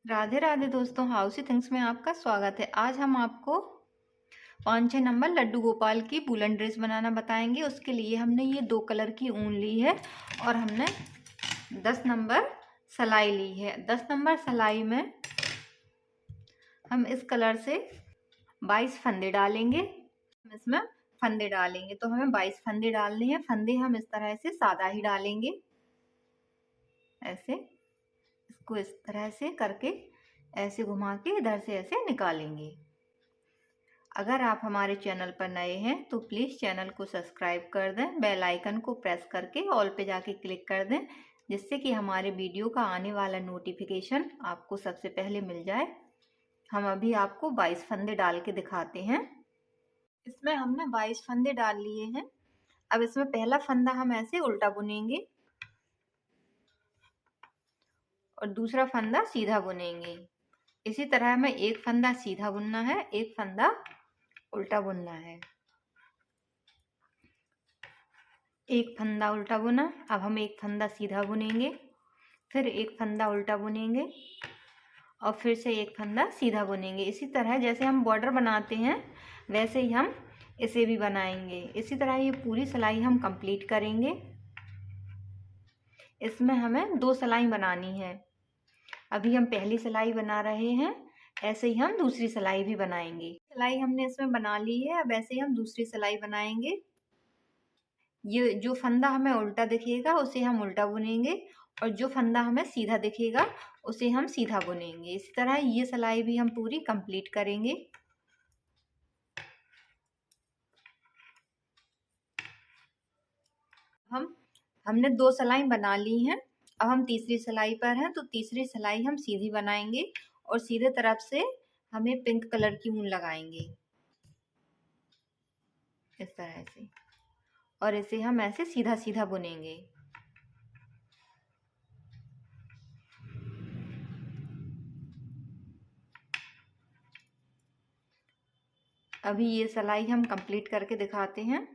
राधे राधे दोस्तों, हाउसी थिंग्स में आपका स्वागत है। आज हम आपको 5-6 नंबर लड्डू गोपाल की वूलन ड्रेस बनाना बताएंगे। उसके लिए हमने ये 2 कलर की ऊन ली है और हमने 10 नंबर सिलाई ली है। 10 नंबर सिलाई में हम इस कलर से 22 फंदे डालेंगे। हम इसमें फंदे डालेंगे तो हमें 22 फंदे डालने हैं। फंदे हम इस तरह से सादा ही डालेंगे, ऐसे इसको इस तरह से करके ऐसे घुमा के इधर से ऐसे निकालेंगे। अगर आप हमारे चैनल पर नए हैं तो प्लीज़ चैनल को सब्सक्राइब कर दें, बेल आइकन को प्रेस करके ऑल पे जाके क्लिक कर दें, जिससे कि हमारे वीडियो का आने वाला नोटिफिकेशन आपको सबसे पहले मिल जाए। हम अभी आपको 22 फंदे डाल के दिखाते हैं। इसमें हमने 22 फंदे डाल लिए हैं। अब इसमें पहला फंदा हम ऐसे उल्टा बुनेंगे और दूसरा फंदा सीधा बुनेंगे। इसी तरह हमें एक फंदा सीधा बुनना है, एक फंदा उल्टा बुनना है। एक फंदा उल्टा बुना, अब हम एक फंदा सीधा बुनेंगे, फिर एक फंदा उल्टा बुनेंगे और फिर से एक फंदा सीधा बुनेंगे। इसी तरह जैसे हम बॉर्डर बनाते हैं वैसे ही हम इसे भी बनाएंगे। इसी तरह ये पूरी सिलाई हम कंप्लीट करेंगे। इसमें हमें 2 सिलाई बनानी है। अभी हम पहली सिलाई बना रहे हैं, ऐसे ही हम दूसरी सिलाई भी बनाएंगे। सिलाई हमने इसमें बना ली है, अब ऐसे ही हम दूसरी सिलाई बनाएंगे। ये जो फंदा हमें उल्टा दिखेगा उसे हम उल्टा बुनेंगे और जो फंदा हमें सीधा दिखेगा उसे हम सीधा बुनेंगे। इसी तरह ये सिलाई भी हम पूरी कंप्लीट करेंगे। हमने 2 सिलाई बना ली हैं। अब हम तीसरी सिलाई पर हैं, तो तीसरी सिलाई हम सीधी बनाएंगे और सीधे तरफ से हमें पिंक कलर की ऊन लगाएंगे इस तरह से, और इसे हम ऐसे सीधा सीधा बुनेंगे। अभी ये सिलाई हम कंप्लीट करके दिखाते हैं।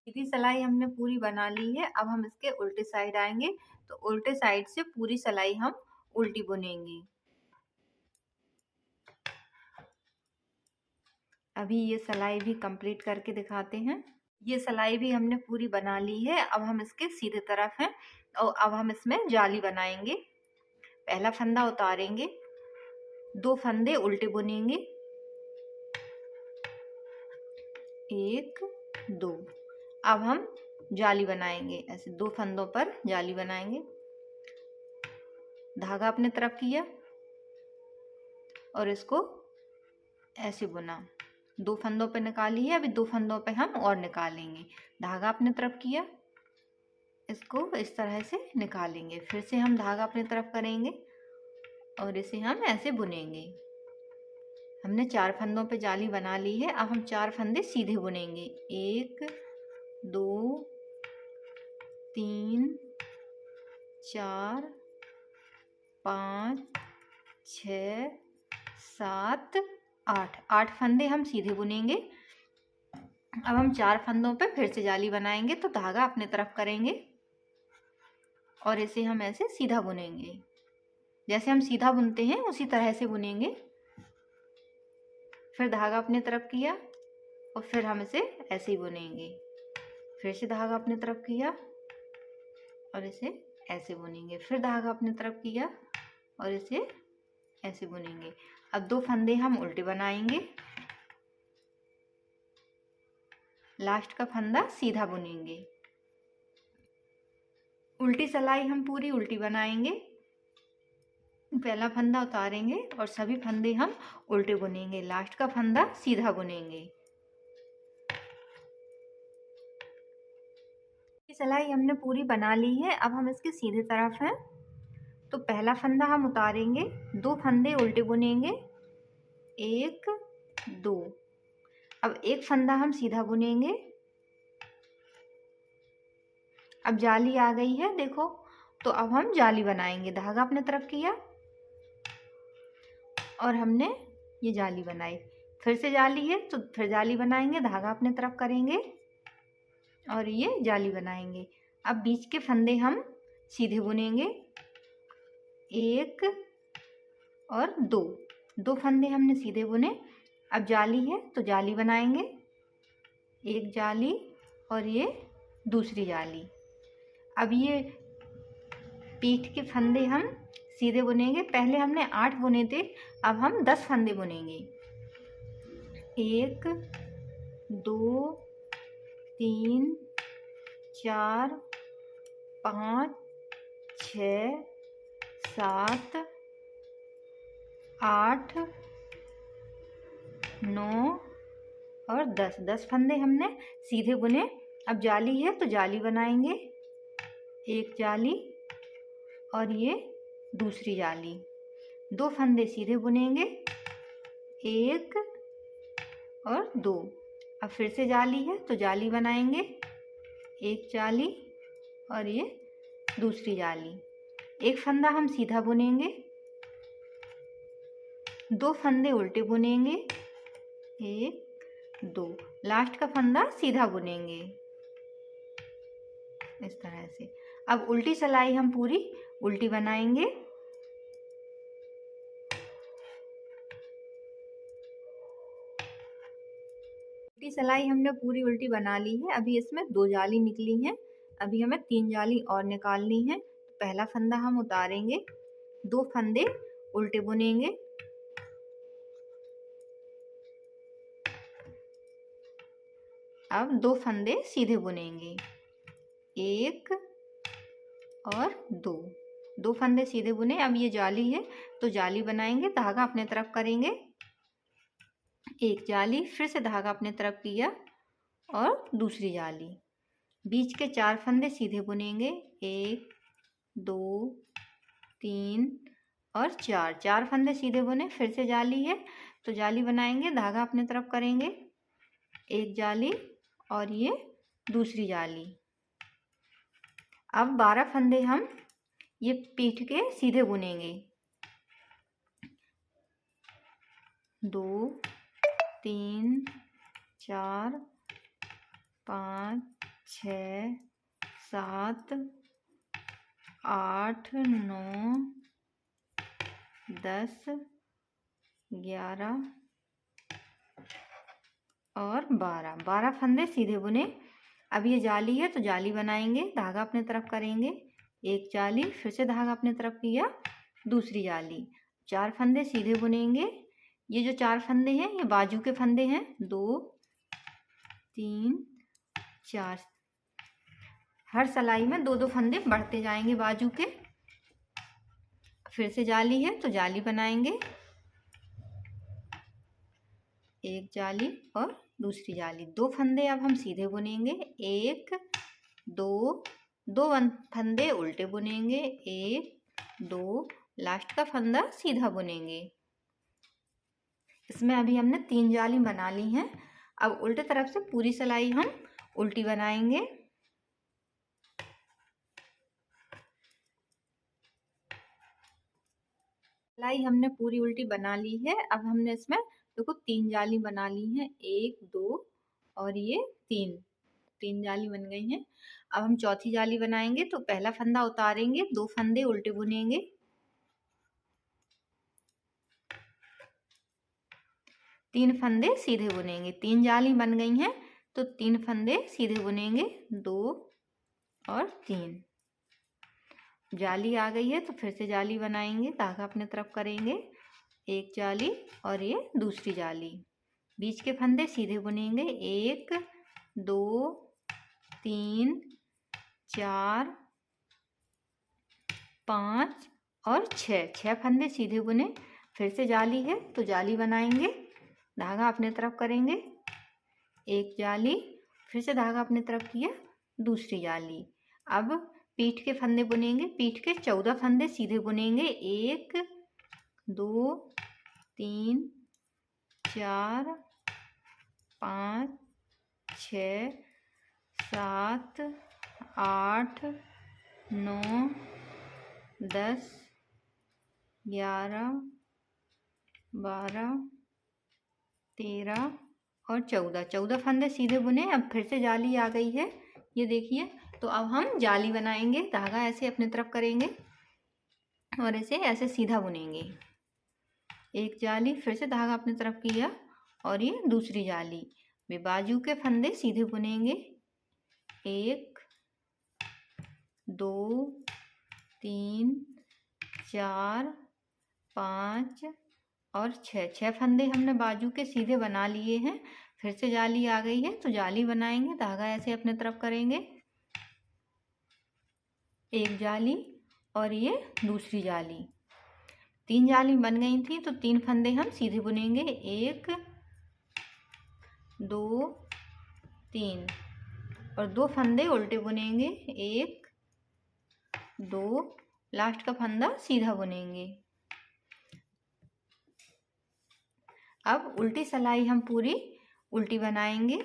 सीधी सिलाई हमने पूरी बना ली है। अब हम इसके उल्टे साइड आएंगे, तो उल्टे साइड से पूरी सिलाई हम उल्टी बुनेंगे। अभी ये सिलाई भी कंप्लीट करके दिखाते हैं। ये सिलाई भी हमने पूरी बना ली है। अब हम इसके सीधे तरफ हैं और अब हम इसमें जाली बनाएंगे। पहला फंदा उतारेंगे, 2 फंदे उल्टे बुनेंगे, 1 2। अब हम जाली बनाएंगे, ऐसे 2 फंदों पर जाली बनाएंगे। धागा अपने तरफ किया और इसको ऐसे बुना, 2 फंदों पे निकाली है। अभी 2 फंदों पे हम और निकालेंगे। धागा अपने तरफ किया, इसको इस तरह से निकालेंगे। फिर से हम धागा अपने तरफ करेंगे और इसे हम ऐसे बुनेंगे। हमने 4 फंदों पे जाली बना ली है। अब हम 4 फंदे सीधे बुनेंगे, 1 2 3 4 5 6 7 8। 8 फंदे हम सीधे बुनेंगे। अब हम 4 फंदों पे फिर से जाली बनाएंगे, तो धागा अपने तरफ करेंगे और इसे हम ऐसे सीधा बुनेंगे। जैसे हम सीधा बुनते हैं उसी तरह से बुनेंगे। फिर धागा अपने तरफ किया और फिर हम इसे ऐसे ही बुनेंगे। फिर से धागा अपने तरफ किया और इसे ऐसे बुनेंगे। फिर धागा अपने तरफ किया और इसे ऐसे बुनेंगे। अब 2 फंदे हम उल्टे बनाएंगे, लास्ट का फंदा सीधा बुनेंगे। उल्टी सिलाई हम पूरी उल्टी बनाएंगे। पहला फंदा उतारेंगे और सभी फंदे हम उल्टे बुनेंगे, लास्ट का फंदा सीधा बुनेंगे। सिलाई हमने पूरी बना ली है। अब हम इसके सीधे तरफ हैं, तो पहला फंदा हम उतारेंगे, 2 फंदे उल्टे बुनेंगे, 1 2। अब एक फंदा हम सीधा बुनेंगे। अब जाली आ गई है देखो, तो अब हम जाली बनाएंगे। धागा अपने तरफ किया और हमने ये जाली बनाई। फिर से जाली है तो फिर जाली बनाएंगे, धागा अपने तरफ करेंगे और ये जाली बनाएंगे। अब बीच के फंदे हम सीधे बुनेंगे, एक और दो, दो फंदे हमने सीधे बुने। अब जाली है तो जाली बनाएंगे, एक जाली और ये दूसरी जाली। अब ये पीठ के फंदे हम सीधे बुनेंगे। पहले हमने 8 बुने थे, अब हम 10 फंदे बुनेंगे। 1 2 3 4 5 6 7 8 9 और 10, 10 फंदे हमने सीधे बुने। अब जाली है तो जाली बनाएंगे, एक जाली और ये दूसरी जाली। दो फंदे सीधे बुनेंगे, एक और दो। अब फिर से जाली है तो जाली बनाएंगे, एक जाली और ये दूसरी जाली। एक फंदा हम सीधा बुनेंगे, दो फंदे उल्टे बुनेंगे, एक दो, लास्ट का फंदा सीधा बुनेंगे इस तरह से। अब उल्टी सिलाई हम पूरी उल्टी बनाएंगे। उल्टी सिलाई हमने पूरी उल्टी बना ली है। अभी इसमें 2 जाली निकली हैं, अभी हमें 3 जाली और निकालनी है। पहला फंदा हम उतारेंगे, दो फंदे उल्टे बुनेंगे, अब दो फंदे सीधे बुनेंगे, एक और दो, दो फंदे सीधे बुने। अब ये जाली है तो जाली बनाएंगे, धागा अपने तरफ करेंगे, एक जाली, फिर से धागा अपने तरफ किया और दूसरी जाली। बीच के 4 फंदे सीधे बुनेंगे, 1 2 3 और 4, 4 फंदे सीधे बुने। फिर से जाली है तो जाली बनाएंगे, धागा अपने तरफ करेंगे, एक जाली और ये दूसरी जाली। अब 12 फंदे हम ये पीठ के सीधे बुनेंगे, 2 3 4 5 6 7 8 9 10 11 और 12, 12 फंदे सीधे बुने। अब ये जाली है तो जाली बनाएंगे, धागा अपने तरफ करेंगे, एक जाली, फिर से धागा अपने तरफ किया, दूसरी जाली। 4 फंदे सीधे बुनेंगे। ये जो 4 फंदे हैं ये बाजू के फंदे हैं, 2 3 4, हर सिलाई में 2-2 फंदे बढ़ते जाएंगे बाजू के। फिर से जाली है तो जाली बनाएंगे, एक जाली और दूसरी जाली। 2 फंदे अब हम सीधे बुनेंगे, 1 2, 2 फंदे उल्टे बुनेंगे, 1 2, लास्ट का फंदा सीधा बुनेंगे। इसमें अभी हमने 3 जाली बना ली हैं। अब उल्टे तरफ से पूरी सिलाई हम उल्टी बनाएंगे। सिलाई हमने पूरी उल्टी बना ली है। अब हमने इसमें देखो 3 जाली बना ली हैं, 1 2 और ये 3 जाली बन गई हैं। अब हम चौथी जाली बनाएंगे तो पहला फंदा उतारेंगे, 2 फंदे उल्टे बुनेंगे, 3 फंदे सीधे बुनेंगे। 3 जाली बन गई हैं तो 3 फंदे सीधे बुनेंगे, 2 और 3। जाली आ गई है तो फिर से जाली बनाएंगे, धागा अपने तरफ करेंगे, एक जाली और ये दूसरी जाली। बीच के फंदे सीधे बुनेंगे, 1 2 3 4 5 और 6, 6 फंदे सीधे बुने। फिर से जाली है तो जाली बनाएंगे, धागा अपने तरफ करेंगे, एक जाली, फिर से धागा अपने तरफ किया, दूसरी जाली। अब पीठ के फंदे बुनेंगे, पीठ के 14 फंदे सीधे बुनेंगे, 1 2 3 4 5 6 7 8 9 10 11 12 13 और 14, 14 फंदे सीधे बुने। अब फिर से जाली आ गई है, ये देखिए। तो अब हम जाली बनाएंगे, धागा ऐसे अपने तरफ करेंगे, और इसे ऐसे सीधा बुनेंगे। एक जाली, फिर से धागा अपनी तरफ किया और ये दूसरी जाली, वे बाजू के फंदे सीधे बुनेंगे। 1 2 3 4 5 और 6 फंदे हमने बाजू के सीधे बना लिए हैं। फिर से जाली आ गई है तो जाली बनाएंगे, धागा ऐसे अपने तरफ करेंगे, एक जाली और ये दूसरी जाली, 3 जाली बन गई थी तो 3 फंदे हम सीधे बुनेंगे। 1 2 3 और 2 फंदे उल्टे बुनेंगे। 1 2, लास्ट का फंदा सीधा बुनेंगे। अब उल्टी सिलाई हम पूरी उल्टी बनाएंगे।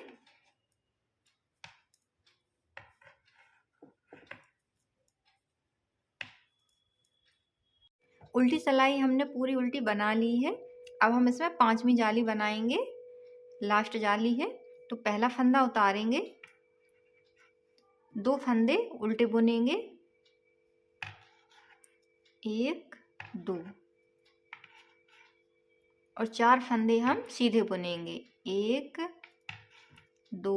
उल्टी सिलाई हमने पूरी उल्टी बना ली है। अब हम इसमें 5वीं जाली बनाएंगे, लास्ट जाली है। तो पहला फंदा उतारेंगे, 2 फंदे उल्टे बुनेंगे, 1 2 और 4 फंदे हम सीधे बुनेंगे। 1 2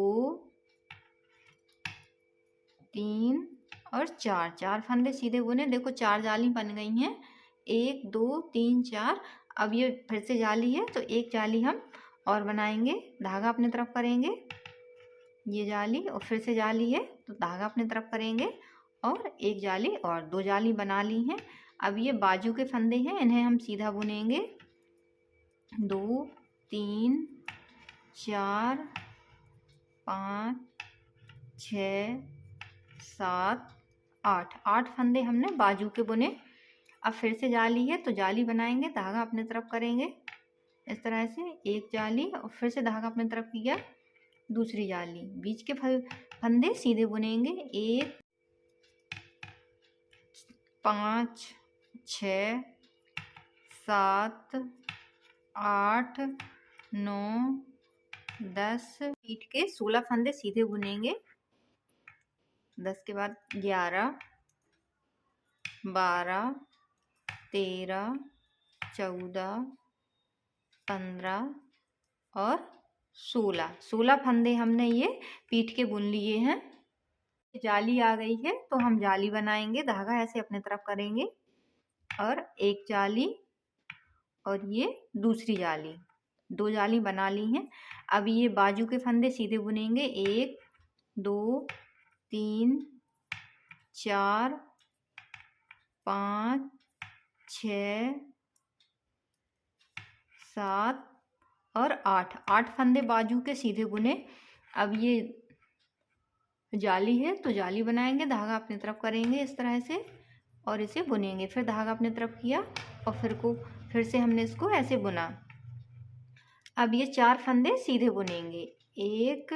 3 और 4 फंदे सीधे बुने। देखो 4 जाली बन गई हैं, 1 2 3 4। अब ये फिर से जाली है तो एक जाली हम और बनाएंगे, धागा अपने तरफ करेंगे, ये जाली और फिर से जाली है तो धागा अपने तरफ करेंगे और एक जाली और, 2 जाली बना ली हैं। अब ये बाजू के फंदे हैं, इन्हें हम सीधा बुनेंगे। 2 3 4 5 6 7 8 फंदे हमने बाजू के बुने। अब फिर से जाली है तो जाली बनाएंगे, धागा अपने तरफ करेंगे इस तरह से, एक जाली और फिर से धागा अपने तरफ किया, दूसरी जाली, बीच के फंदे सीधे बुनेंगे। 1 5 6 7 8 9 10, पीठ के 16 फंदे सीधे बुनेंगे। 10 के बाद 11 12 13 14 15 और 16 फंदे हमने ये पीठ के बुन लिए हैं। जाली आ गई है तो हम जाली बनाएंगे, धागा ऐसे अपने तरफ करेंगे और एक जाली और ये दूसरी जाली, 2 जाली बना ली हैं। अब ये बाजू के फंदे सीधे बुनेंगे। 1 2 3 4 5 6 7 और 8 फंदे बाजू के सीधे बुने। अब ये जाली है तो जाली बनाएंगे, धागा अपनी तरफ करेंगे इस तरह से और इसे बुनेंगे, फिर धागा अपनी तरफ किया और फिर से हमने इसको ऐसे बुना। अब ये 4 फंदे सीधे बुनेंगे। 1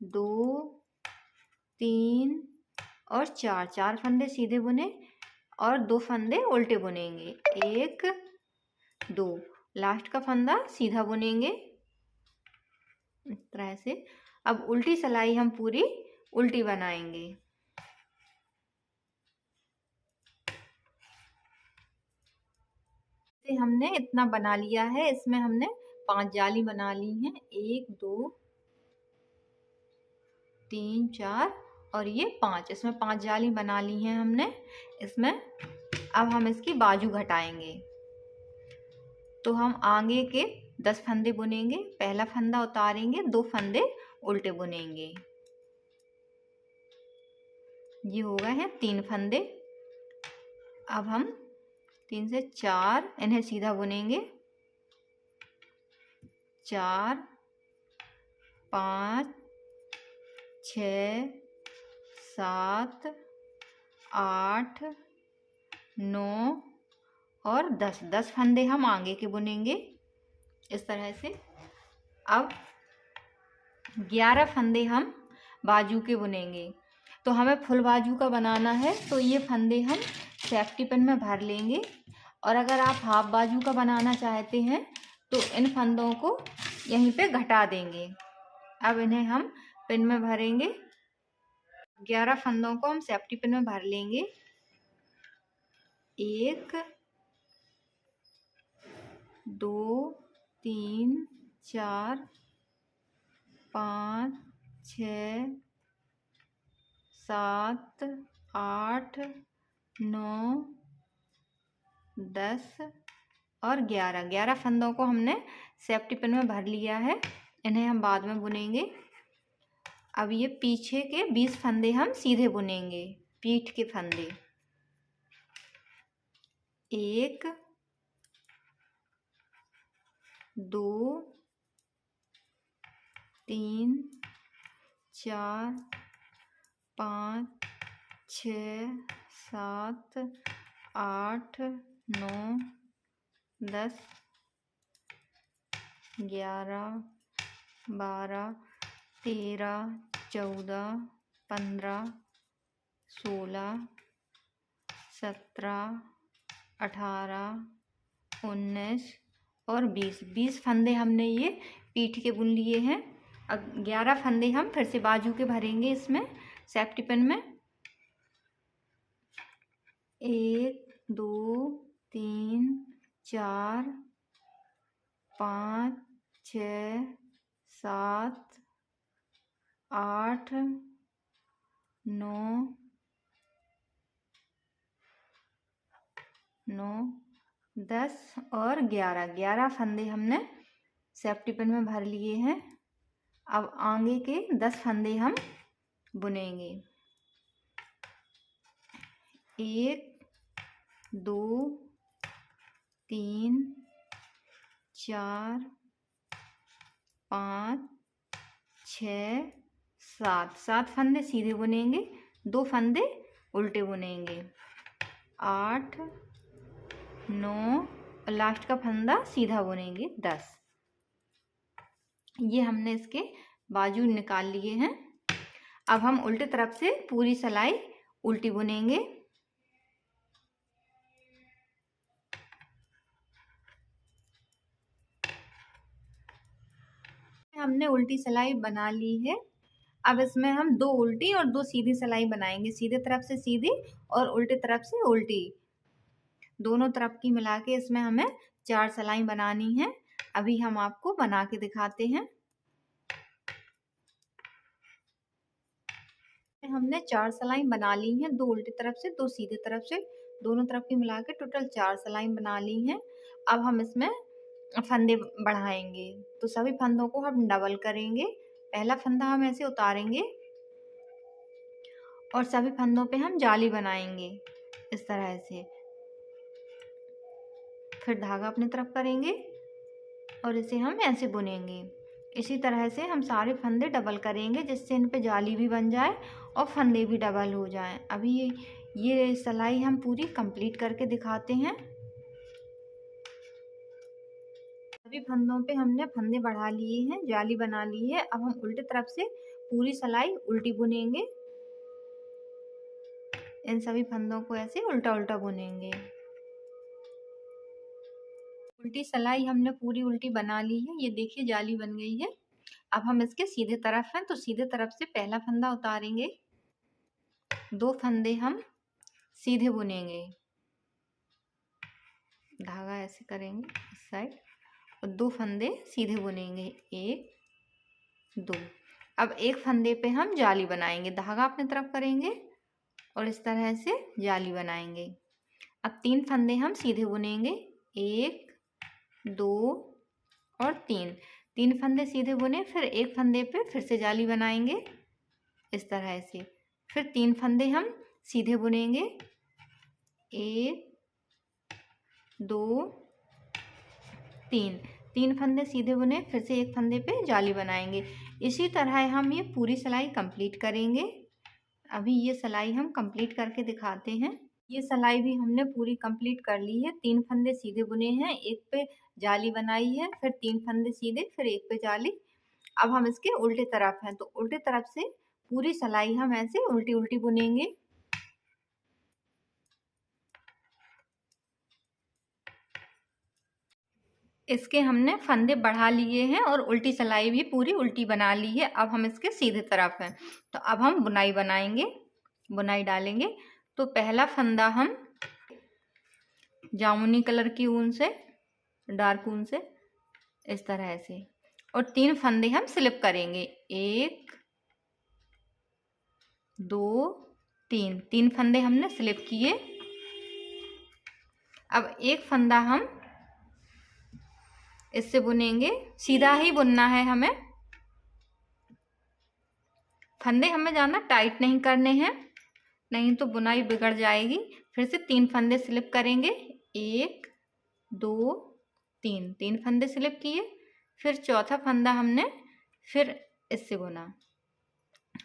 2 3 और 4 फंदे सीधे बुने और 2 फंदे उल्टे बुनेंगे। 1 2, लास्ट का फंदा सीधा बुनेंगे इस तरह से। अब उल्टी सिलाई हम पूरी उल्टी बनाएंगे। हमने इतना बना लिया है, इसमें हमने 5 जाली बना ली हैं, 1 2 3 4 और ये 5, इसमें 5 जाली बना ली हैं हमने इसमें। अब हम इसकी बाजू घटाएंगे तो हम आगे के 10 फंदे बुनेंगे, पहला फंदा उतारेंगे, 2 फंदे उल्टे बुनेंगे, ये हो गए हैं 3 फंदे। अब हम 3 से 4 इन्हें सीधा बुनेंगे, 4 5 6 7 8 9 और 10 फंदे हम आगे के बुनेंगे इस तरह से। अब 11 फंदे हम बाजू के बुनेंगे। तो हमें फुल बाजू का बनाना है तो ये फंदे हम सेफ्टी पिन में भर लेंगे, और अगर आप हाफ बाजू का बनाना चाहते हैं तो इन फंदों को यहीं पे घटा देंगे। अब इन्हें हम पिन में भरेंगे, 11 फंदों को हम सेफ्टी पिन में भर लेंगे। 1 2 3 4 5 6 7 8 9 10 और 11 फंदों को हमने सेफ्टी पिन में भर लिया है। इन्हें हम बाद में बुनेंगे। अब ये पीछे के 20 फंदे हम सीधे बुनेंगे, पीठ के फंदे। 1 2 3 4 5 6 7 8 9 10 11 12 13 14 15 16 17 18 19 और 20 फंदे हमने ये पीठ के बुन लिए हैं। अब 11 फंदे हम फिर से बाजू के भरेंगे इसमें सेफ्टी पिन में। 1 2 3 4 5 6 7 8 9 10 और 11 फंदे हमने सेफ्टी पिन में भर लिए हैं। अब आगे के 10 फंदे हम बुनेंगे। 1 2 3 4 5 6 7 फंदे सीधे बुनेंगे, 2 फंदे उल्टे बुनेंगे। 8 9 और लास्ट का फंदा सीधा बुनेंगे 10। ये हमने इसके बाजू निकाल लिए हैं। अब हम उल्टे तरफ से पूरी सिलाई उल्टी बुनेंगे। हमने उल्टी सिलाई बना ली है। अब इसमें हम 2 उल्टी और 2 सीधी सिलाई बनाएंगे, सीधे तरफ से सीधी और उल्टे तरफ से उल्टी, दोनों तरफ की मिला के इसमें हमें 4 सिलाई बनानी है। अभी हम आपको बना के दिखाते हैं। हमने 4 सिलाई बना ली हैं, 2 उल्टी तरफ से 2 सीधे तरफ से, दोनों तरफ की मिला के टोटल 4 सिलाई बना ली हैं। अब हम इसमें फंदे बढ़ाएंगे, तो सभी फंदों को हम डबल करेंगे। पहला फंदा हम ऐसे उतारेंगे और सभी फंदों पे हम जाली बनाएंगे इस तरह से। फिर धागा अपनी तरफ करेंगे और इसे हम ऐसे बुनेंगे। इसी तरह से हम सारे फंदे डबल करेंगे, जिससे इन पे जाली भी बन जाए और फंदे भी डबल हो जाएं। अभी ये सिलाई हम पूरी कंप्लीट करके दिखाते हैं। सभी फंदों पे हमने फंदे बढ़ा लिए हैं, जाली बना ली है। अब हम उल्टी तरफ से पूरी सिलाई उल्टी बुनेंगे। इन सभी फंदों को ऐसे उल्टा उल्टा बुनेंगे। उल्टी सिलाई हमने पूरी उल्टी बना ली है। ये देखिए जाली बन गई है। अब हम इसके सीधे तरफ हैं, तो सीधे तरफ से पहला फंदा उतारेंगे, 2 फंदे हम सीधे बुनेंगे, धागा ऐसे करेंगे इस साइड और 2 फंदे सीधे बुनेंगे, 1 2। अब एक फंदे पे हम जाली बनाएंगे, धागा अपनी तरफ करेंगे और इस तरह से जाली बनाएंगे। अब 3 फंदे हम सीधे बुनेंगे, 1 2 और 3 फंदे सीधे बुने। फिर एक फंदे पे फिर से जाली बनाएंगे इस तरह से। फिर 3 फंदे हम सीधे बुनेंगे, 1 2 3 फंदे सीधे बुने। फिर से एक फंदे पे जाली बनाएंगे। इसी तरह हम ये पूरी सिलाई कंप्लीट करेंगे। अभी ये सिलाई हम कंप्लीट करके दिखाते हैं। ये सिलाई भी हमने पूरी कंप्लीट कर ली है। 3 फंदे सीधे बुने हैं, एक पे जाली बनाई है, फिर 3 फंदे सीधे, फिर एक पे जाली। अब हम इसके उल्टे तरफ हैं, तो उल्टे तरफ से पूरी सिलाई हम ऐसे उल्टी उल्टी बुनेंगे। इसके हमने फंदे बढ़ा लिए हैं और उल्टी सिलाई भी पूरी उल्टी बना ली है। अब हम इसके सीधे तरफ हैं, तो अब हम बुनाई बनाएंगे, बुनाई डालेंगे। तो पहला फंदा हम जामुनी कलर की ऊन से, डार्क ऊन से इस तरह से, और 3 फंदे हम स्लिप करेंगे। 1 2 3 फंदे हमने स्लिप किए। अब एक फंदा हम इससे बुनेंगे, सीधा ही बुनना है हमें, फंदे हमें ज़्यादा टाइट नहीं करने हैं, नहीं तो बुनाई बिगड़ जाएगी। फिर से 3 फंदे स्लिप करेंगे। 1 2 3 फंदे स्लिप किए। फिर चौथा फंदा हमने फिर इससे बुना,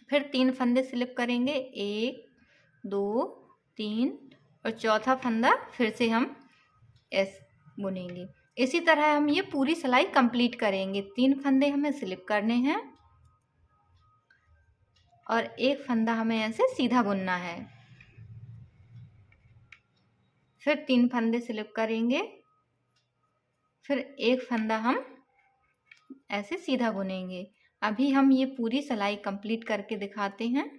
फिर 3 फंदे स्लिप करेंगे। 1 2 3 और चौथा फंदा फिर से हम इस बुनेंगे। इसी तरह हम ये पूरी सिलाई कंप्लीट करेंगे। 3 फंदे हमें स्लिप करने हैं और एक फंदा हमें ऐसे सीधा बुनना है। फिर 3 फंदे स्लिप करेंगे, फिर एक फंदा हम ऐसे सीधा बुनेंगे। अभी हम ये पूरी सिलाई कंप्लीट करके दिखाते हैं।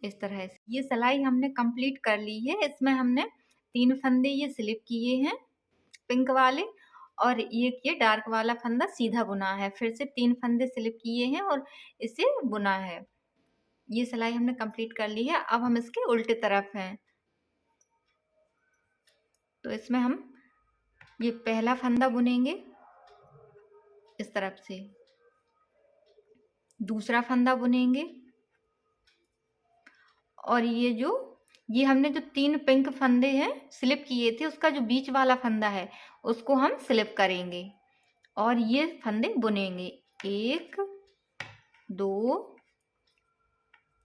इस तरह से ये सिलाई हमने कंप्लीट कर ली है। इसमें हमने 3 फंदे ये स्लिप किए हैं पिंक वाले, और ये डार्क वाला फंदा सीधा बुना है। फिर से 3 फंदे स्लिप किए हैं और इसे बुना है। ये सिलाई हमने कंप्लीट कर ली है। अब हम इसके उल्टे तरफ हैं, तो इसमें हम ये पहला फंदा बुनेंगे इस तरफ से, दूसरा फंदा बुनेंगे, और ये हमने जो 3 पिंक फंदे हैं स्लिप किए थे, उसका जो बीच वाला फंदा है उसको हम स्लिप करेंगे और ये फंदे बुनेंगे। 1 2,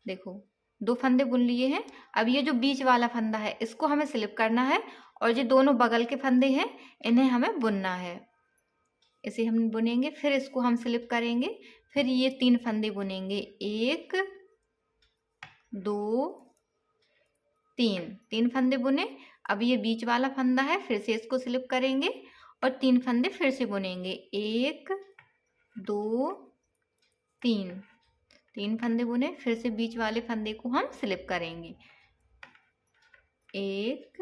देखो 2 फंदे बुन लिए हैं। अब ये जो बीच वाला फंदा है इसको हमें स्लिप करना है, और जो दोनों बगल के फंदे हैं इन्हें हमें बुनना है। इसे हम बुनेंगे, फिर इसको हम स्लिप करेंगे, फिर ये 3 फंदे बुनेंगे। 1 2 3 फंदे बुने। अब ये बीच वाला फंदा है, फिर से इसको स्लिप करेंगे और 3 फंदे फिर से बुनेंगे। 1 2 3 फंदे बुने, फिर से बीच वाले फंदे को हम स्लिप करेंगे। 1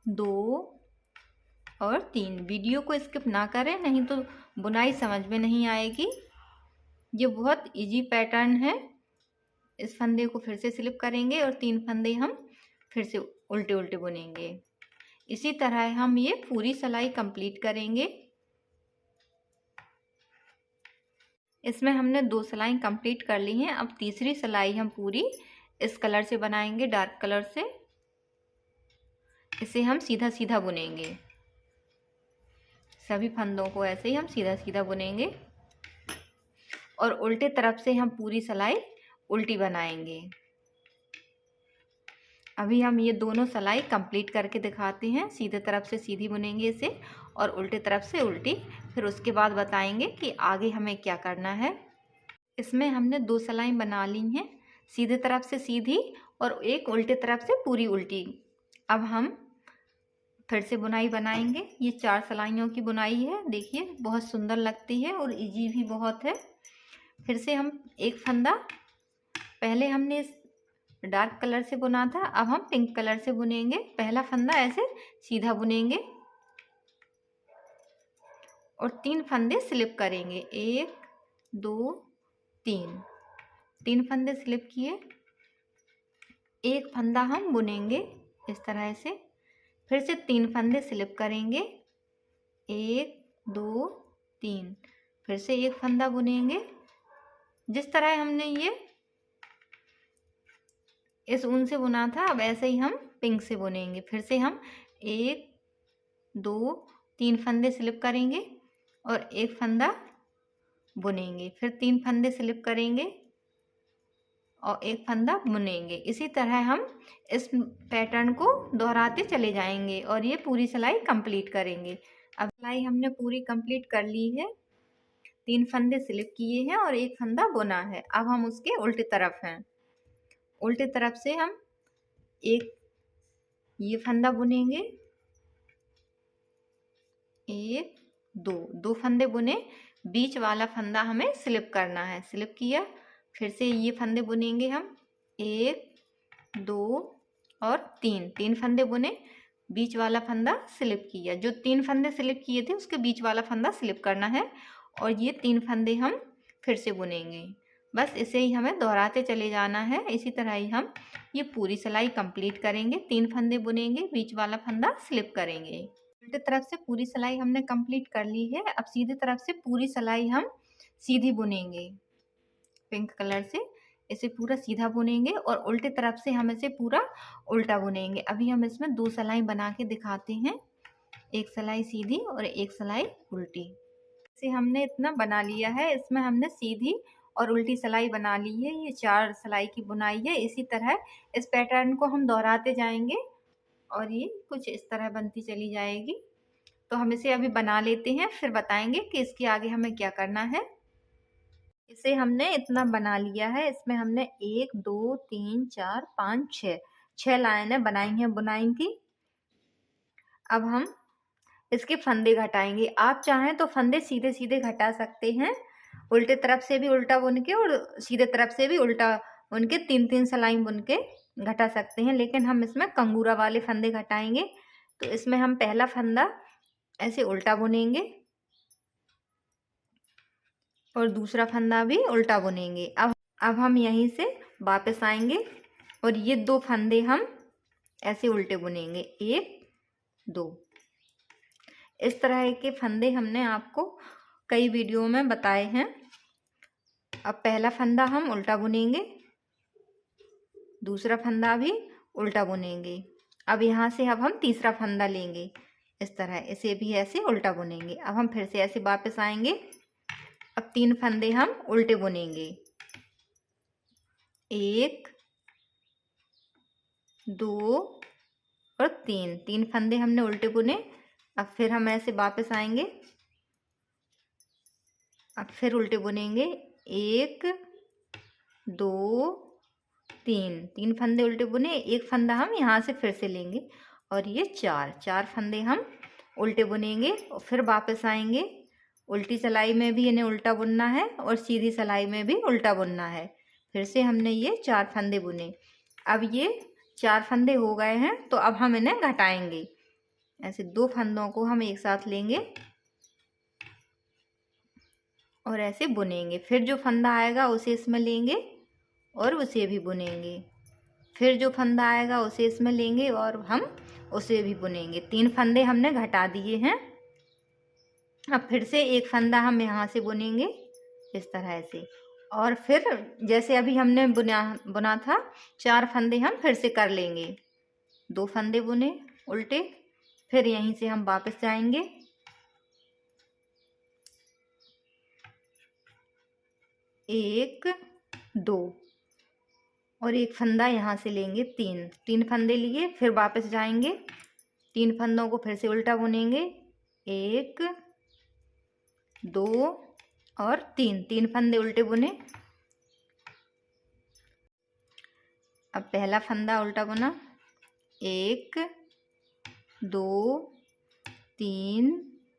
2 और 3। वीडियो को स्किप ना करें, नहीं तो बुनाई समझ में नहीं आएगी। ये बहुत इजी पैटर्न है। इस फंदे को फिर से स्लिप करेंगे और 3 फंदे हम फिर से उल्टे उल्टे बुनेंगे। इसी तरह हम ये पूरी सिलाई कंप्लीट करेंगे। इसमें हमने 2 सिलाई कंप्लीट कर ली हैं। अब तीसरी सिलाई हम पूरी इस कलर से बनाएंगे, डार्क कलर से। इसे हम सीधा सीधा बुनेंगे, सभी फंदों को ऐसे ही हम सीधा सीधा बुनेंगे और उल्टे तरफ से हम पूरी सिलाई उल्टी बनाएंगे। अभी हम ये दोनों सिलाई कंप्लीट करके दिखाते हैं। सीधे तरफ से सीधी बुनेंगे इसे और उल्टे तरफ से उल्टी, फिर उसके बाद बताएंगे कि आगे हमें क्या करना है। इसमें हमने 2 सिलाई बना ली हैं, सीधे तरफ से सीधी और एक उल्टे तरफ से पूरी उल्टी। अब हम फिर से बुनाई बनाएंगे। ये 4 सिलाइयों की बुनाई है, देखिए बहुत सुंदर लगती है और इजी भी बहुत है। फिर से हम एक फंदा, पहले हमने इस डार्क कलर से बुना था, अब हम पिंक कलर से बुनेंगे। पहला फंदा ऐसे सीधा बुनेंगे और 3 फंदे स्लिप करेंगे। 1 2 3 फंदे स्लिप किए। एक फंदा हम बुनेंगे इस तरह से, फिर से 3 फंदे स्लिप करेंगे। 1 2 3, फिर से एक फंदा बुनेंगे। जिस तरह हमने ये इस ऊन से बुना था, अब ऐसे ही हम पिंक से बुनेंगे। फिर से हम 1 2 3 फंदे स्लिप करेंगे और एक फंदा बुनेंगे, फिर 3 फंदे स्लिप करेंगे और एक फंदा बुनेंगे। इसी तरह हम इस पैटर्न को दोहराते चले जाएंगे और ये पूरी सिलाई कंप्लीट करेंगे। अब सिलाई हमने पूरी कंप्लीट कर ली है। 3 फंदे स्लिप किए हैं और एक फंदा बुना है। अब हम उसके उल्टे तरफ हैं। उल्टे तरफ से हम एक ये फंदा बुनेंगे। 1 2 फंदे बुने, बीच वाला फंदा हमें स्लिप करना है। स्लिप किया, फिर से ये फंदे बुनेंगे हम। 1 2 और 3 फंदे बुने, बीच वाला फंदा स्लिप किया। जो 3 फंदे स्लिप किए थे उसके बीच वाला फंदा स्लिप करना है और ये 3 फंदे हम फिर से बुनेंगे। बस इसे ही हमें दोहराते चले जाना है। इसी तरह ही हम ये पूरी सिलाई कंप्लीट करेंगे। 3 फंदे बुनेंगे, बीच वाला फंदा स्लिप करेंगे। उल्टी तरफ से पूरी सिलाई हमने कंप्लीट कर ली है। अब सीधी तरफ से पूरी सिलाई हम सीधी बुनेंगे। पिंक कलर से इसे पूरा सीधा बुनेंगे और उल्टी तरफ से हम इसे पूरा उल्टा बुनेंगे। अभी हम इसमें 2 सिलाई बना के दिखाते हैं, एक सिलाई सीधी और एक सिलाई उल्टी। इसे हमने इतना बना लिया है। इसमें हमने सीधी और उल्टी सिलाई बना ली है। ये 4 सिलाई की बुनाई है। इसी तरह इस पैटर्न को हम दोहराते जाएंगे और ये कुछ इस तरह बनती चली जाएगी। तो हम इसे अभी बना लेते हैं, फिर बताएंगे कि इसके आगे हमें क्या करना है। इसे हमने इतना बना लिया है। इसमें हमने 1 2 3 4 5 6 लाइनें बनाई हैं बुनाई की। अब हम इसके फंदे घटाएंगे। आप चाहें तो फंदे सीधे सीधे घटा सकते हैं, उल्टे तरफ से भी उल्टा बुन के और सीधे तरफ से भी उल्टा बुन के 3 सिलाई बुन के घटा सकते हैं। लेकिन हम इसमें कंगूरा वाले फंदे घटाएंगे। तो इसमें हम पहला फंदा ऐसे उल्टा बुनेंगे और दूसरा फंदा भी उल्टा बुनेंगे। अब हम यहीं से वापस आएंगे और ये 2 फंदे हम ऐसे उल्टे बुनेंगे, 1 2। इस तरह के फंदे हमने आपको कई वीडियो में बताए हैं। अब पहला फंदा हम उल्टा बुनेंगे, दूसरा फंदा भी उल्टा बुनेंगे। अब यहाँ से अब हम तीसरा फंदा लेंगे, इस तरह इसे भी ऐसे उल्टा बुनेंगे। अब हम फिर से ऐसे वापस आएंगे। अब 3 फंदे हम उल्टे बुनेंगे, 1 2 और 3 फंदे हमने उल्टे बुने। अब फिर हम ऐसे वापस आएंगे, अब फिर उल्टे बुनेंगे, 1 2 3 फंदे उल्टे बुने, एक फंदा हम यहाँ से फिर से लेंगे और ये 4 फंदे हम उल्टे बुनेंगे और फिर वापस आएंगे। उल्टी सिलाई में भी इन्हें उल्टा बुनना है और सीधी सिलाई में भी उल्टा बुनना है। फिर से हमने ये 4 फंदे बुने। अब ये 4 फंदे हो गए हैं, तो अब हम इन्हें घटाएंगे। ऐसे 2 फंदों को हम एक साथ लेंगे और ऐसे बुनेंगे। फिर जो फंदा आएगा उसे इसमें लेंगे और उसे भी बुनेंगे। फिर जो फंदा आएगा उसे इसमें लेंगे और हम उसे भी बुनेंगे। 3 फंदे हमने घटा दिए हैं। अब फिर से एक फंदा हम यहाँ से बुनेंगे इस तरह से, और फिर जैसे अभी हमने बुना था 4 फंदे हम फिर से कर लेंगे। 2 फंदे बुने उल्टे, फिर यहीं से हम वापस जाएंगे, 1 2 और एक फंदा यहाँ से लेंगे, 3 फंदे लिए, फिर वापस जाएंगे। 3 फंदों को फिर से उल्टा बुनेंगे, 1 2 और 3 फंदे उल्टे बुने। अब पहला फंदा उल्टा बुना, 1 2 3।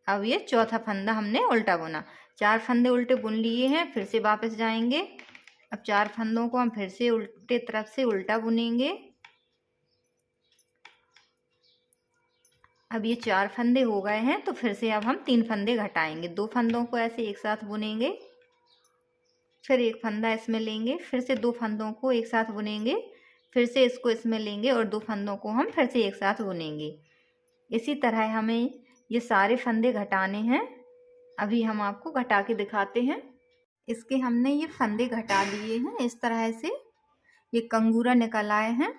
अब ये चौथा फंदा हमने उल्टा बुना। 4 फंदे उल्टे बुन लिए हैं, फिर से वापस जाएंगे। अब 4 फंदों को हम फिर से उल्टे तरफ से उल्टा बुनेंगे। अब ये 4 फंदे हो गए हैं, तो फिर से अब हम 3 फंदे घटाएंगे। 2 फंदों को ऐसे एक साथ बुनेंगे, फिर एक फंदा इसमें लेंगे, फिर से 2 फंदों को एक साथ बुनेंगे, फिर से इसको इसमें लेंगे और 2 फंदों को हम फिर से एक साथ बुनेंगे। इसी तरह हमें ये सारे फंदे घटाने हैं। अभी हम आपको घटा के दिखाते हैं। इसके हमने ये फंदे घटा दिए हैं। इस तरह से ये कंगूरा निकल आए हैं।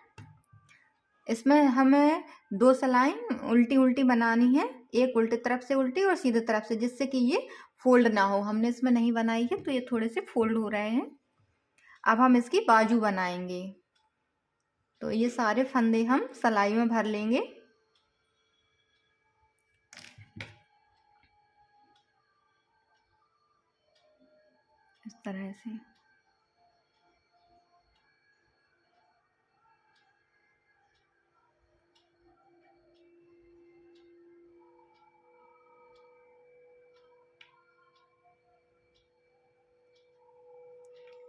इसमें हमें 2 सिलाई उल्टी उल्टी बनानी है, एक उल्टी तरफ से उल्टी और सीधे तरफ से, जिससे कि ये फोल्ड ना हो। हमने इसमें नहीं बनाई है तो ये थोड़े से फोल्ड हो रहे हैं। अब हम इसकी बाजू बनाएंगे। तो ये सारे फंदे हम सिलाई में भर लेंगे। इस तरह से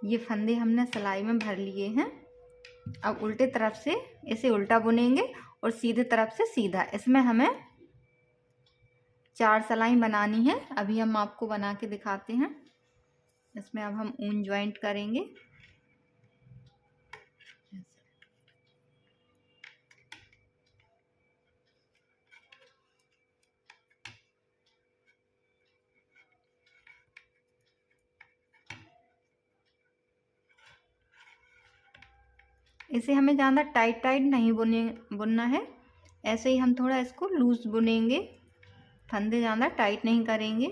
ये फंदे हमने सिलाई में भर लिए हैं। अब उल्टे तरफ से इसे उल्टा बुनेंगे और सीधे तरफ से सीधा। इसमें हमें 4 सिलाई बनानी है। अभी हम आपको बना के दिखाते हैं। इसमें अब हम ऊन ज्वाइंट करेंगे। इसे हमें ज़्यादा टाइट नहीं बुनना है। ऐसे ही हम थोड़ा इसको लूज बुनेंगे, फंदे ज़्यादा टाइट नहीं करेंगे।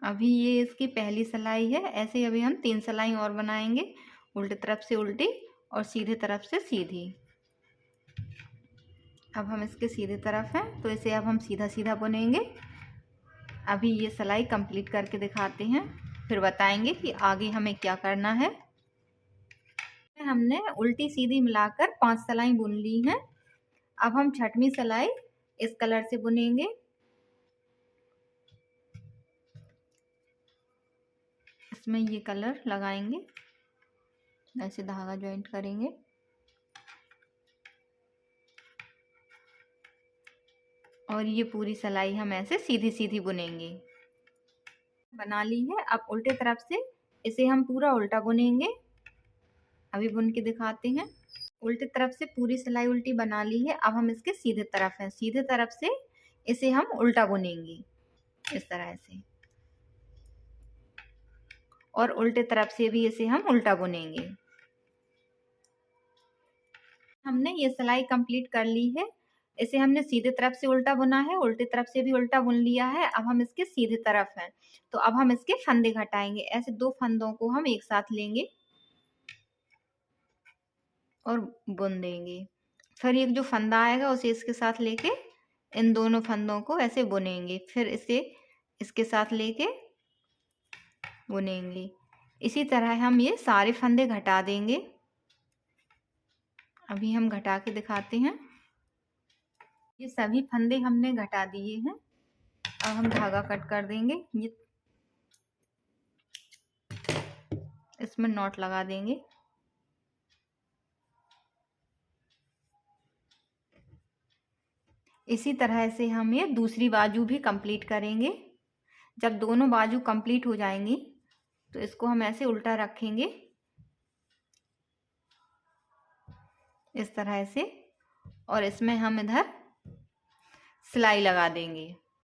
अभी ये इसकी पहली सिलाई है। ऐसे ही अभी हम 3 सिलाई और बनाएंगे, उल्टी तरफ से उल्टी और सीधे तरफ से सीधी। अब हम इसके सीधे तरफ हैं तो इसे अब हम सीधा सीधा बुनेंगे। अभी ये सिलाई कंप्लीट करके दिखाते हैं, फिर बताएंगे कि आगे हमें क्या करना है। हमने उल्टी सीधी मिलाकर 5 सिलाई बुन ली हैं। अब हम 6वीं सिलाई इस कलर से बुनेंगे। इसमें ये कलर लगाएंगे, ऐसे धागा ज्वाइंट करेंगे और ये पूरी सिलाई हम ऐसे सीधी सीधी बुनेंगे। बना ली है। अब उल्टे तरफ से इसे हम पूरा उल्टा बुनेंगे। अभी बुन के दिखाते हैं। उल्टी तरफ से पूरी सिलाई उल्टी बना ली है। अब हम इसके सीधे तरफ हैं, सीधे तरफ से इसे हम उल्टा बुनेंगे इस तरह से, और उल्टे तरफ से भी इसे हम उल्टा बुनेंगे। हमने ये सिलाई कंप्लीट कर ली है। इसे हमने सीधे तरफ से उल्टा बुना है, उल्टे तरफ से भी उल्टा बुन लिया है। अब हम इसके सीधे तरफ हैं तो अब हम इसके फंदे घटाएंगे। ऐसे 2 फंदों को हम एक साथ लेंगे और बुन देंगे। फिर एक जो फंदा आएगा उसे इसके साथ लेके इन दोनों फंदों को ऐसे बुनेंगे, फिर इसे इसके साथ लेके बुनेंगे। इसी तरह हम ये सारे फंदे घटा देंगे। अभी हम घटा के दिखाते हैं। ये सभी फंदे हमने घटा दिए हैं। अब हम धागा कट कर देंगे। ये इसमें नॉट लगा देंगे। इसी तरह से हम ये दूसरी बाजू भी कंप्लीट करेंगे। जब दोनों बाजू कंप्लीट हो जाएंगी तो इसको हम ऐसे उल्टा रखेंगे इस तरह से, और इसमें हम इधर सिलाई लगा देंगे।